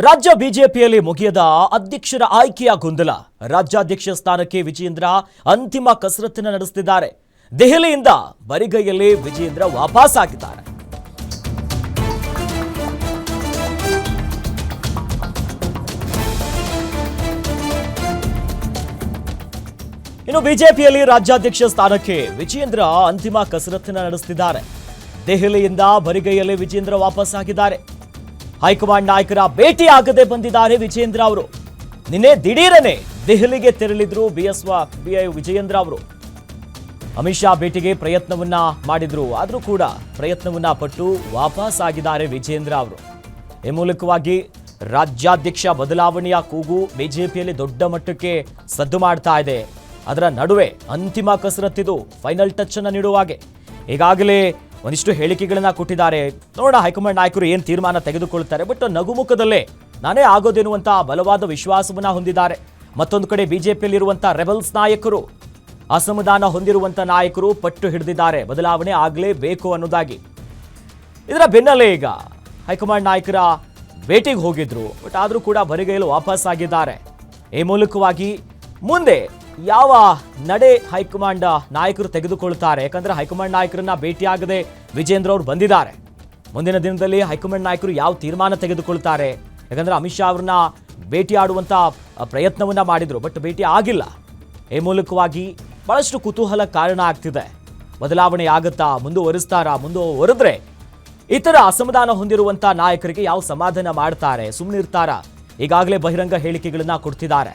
ರಾಜ್ಯ ಬಿಜೆಪಿಯಲ್ಲಿ ಮುಗಿಯದ ಅಧ್ಯಕ್ಷರ ಆಯ್ಕೆಯ ಗೊಂದಲ. ರಾಜ್ಯಾಧ್ಯಕ್ಷ ಸ್ಥಾನಕ್ಕೆ ವಿಜಯೇಂದ್ರ ಅಂತಿಮ ಕಸರತ್ತನ್ನು ನಡೆಸುತ್ತಿದ್ದಾರೆ. ದೆಹಲಿಯಿಂದ ಬರಿಗೈಯಲ್ಲಿ ವಿಜಯೇಂದ್ರ ವಾಪಸ್ ಆಗಿದ್ದಾರೆ. ಇನ್ನು ಬಿಜೆಪಿಯಲ್ಲಿ ರಾಜ್ಯಾಧ್ಯಕ್ಷ ಸ್ಥಾನಕ್ಕೆ ವಿಜಯೇಂದ್ರ ಅಂತಿಮ ಕಸರತ್ತನ್ನು ನಡೆಸುತ್ತಿದ್ದಾರೆ. ದೆಹಲಿಯಿಂದ ಬರಿಗೈಯಲ್ಲಿ ವಿಜಯೇಂದ್ರ ವಾಪಸ್ ಆಗಿದ್ದಾರೆ. ಹೈಕಮಾಂಡ್ ನಾಯಕರ ಭೇಟಿ ಆಗದೆ ಬಂದಿದ್ದಾರೆ ವಿಜಯೇಂದ್ರ ಅವರು. ನಿನ್ನೆ ದಿಢೀರನೆ ದೆಹಲಿಗೆ ತೆರಳಿದ್ರು ಬಿಐ ವಿಜಯೇಂದ್ರ ಅವರು. ಅಮಿತ್ ಶಾ ಭೇಟಿಗೆ ಪ್ರಯತ್ನವನ್ನ ಮಾಡಿದ್ರು, ಆದರೂ ಕೂಡ ಪ್ರಯತ್ನವನ್ನ ಪಟ್ಟು ವಾಪಸ್ ಆಗಿದ್ದಾರೆ ವಿಜಯೇಂದ್ರ ಅವರು. ಈ ಮೂಲಕವಾಗಿ ರಾಜ್ಯಾಧ್ಯಕ್ಷ ಬದಲಾವಣೆಯ ಕೂಗು ಬಿಜೆಪಿಯಲ್ಲಿ ದೊಡ್ಡ ಮಟ್ಟಕ್ಕೆ ಸದ್ದು ಮಾಡ್ತಾ ಇದೆ. ಅದರ ನಡುವೆ ಅಂತಿಮ ಕಸರತ್ತಿದು ಫೈನಲ್ ಟಚ್ ಅನ್ನು ನೀಡುವಾಗೆ ಈಗಾಗಲೇ ಒಂದಿಷ್ಟು ಹೇಳಿಕೆಗಳನ್ನ ಕೊಟ್ಟಿದ್ದಾರೆ. ನೋಡೋಣ ಹೈಕಮಾಂಡ್ ನಾಯಕರು ಏನು ತೀರ್ಮಾನ ತೆಗೆದುಕೊಳ್ತಾರೆ. ಬಟ್ ನಗುಮುಖದಲ್ಲೇ ನಾನೇ ಆಗೋದೇನುವಂತ ಬಲವಾದ ವಿಶ್ವಾಸವನ್ನ ಹೊಂದಿದ್ದಾರೆ. ಮತ್ತೊಂದು ಕಡೆ ಬಿಜೆಪಿಯಲ್ಲಿರುವಂತಹ ರೆಬಲ್ಸ್ ನಾಯಕರು, ಅಸಮಾಧಾನ ಹೊಂದಿರುವಂತ ನಾಯಕರು ಪಟ್ಟು ಹಿಡಿದಿದ್ದಾರೆ, ಬದಲಾವಣೆ ಆಗಲೇಬೇಕು ಅನ್ನೋದಾಗಿ. ಇದರ ಬೆನ್ನಲ್ಲೇ ಈಗ ಹೈಕಮಾಂಡ್ ನಾಯಕರ ಭೇಟಿಗೆ ಹೋಗಿದ್ರು, ಬಟ್ ಆದರೂ ಕೂಡ ಬರಿಗೈಯಲ್ಲಿ ವಾಪಸ್ ಆಗಿದ್ದಾರೆ. ಈ ಮೂಲಕವಾಗಿ ಮುಂದೆ ಯಾವ ನಡೆ ಹೈಕಮಾಂಡ್ ನಾಯಕರು ತೆಗೆದುಕೊಳ್ತಾರೆ. ಯಾಕಂದ್ರೆ ಹೈಕಮಾಂಡ್ ನಾಯಕರನ್ನ ಭೇಟಿಯಾಗದೆ ವಿಜಯೇಂದ್ರ ಅವರು ಬಂದಿದ್ದಾರೆ. ಮುಂದಿನ ದಿನದಲ್ಲಿ ಹೈಕಮಾಂಡ್ ನಾಯಕರು ಯಾವ ತೀರ್ಮಾನ ತೆಗೆದುಕೊಳ್ತಾರೆ. ಯಾಕಂದ್ರೆ ಅಮಿತ್ ಶಾ ಅವ್ರನ್ನ ಭೇಟಿ ಆಡುವಂತ ಪ್ರಯತ್ನವನ್ನ ಮಾಡಿದ್ರು, ಬಟ್ ಭೇಟಿ ಆಗಿಲ್ಲ. ಈ ಮೂಲಕವಾಗಿ ಬಹಳಷ್ಟು ಕುತೂಹಲ ಕಾರಣ ಆಗ್ತಿದೆ. ಬದಲಾವಣೆ ಆಗುತ್ತಾ, ಮುಂದುವರಿದ್ರೆ ಇತರ ಅಸಮಾಧಾನ ಹೊಂದಿರುವಂತ ನಾಯಕರಿಗೆ ಯಾವ ಸಮಾಧಾನ ಮಾಡ್ತಾರೆ, ಸುಮ್ಮನೆ ಇರ್ತಾರ? ಈಗಾಗಲೇ ಬಹಿರಂಗ ಹೇಳಿಕೆಗಳನ್ನ ಕೊಡ್ತಿದ್ದಾರೆ.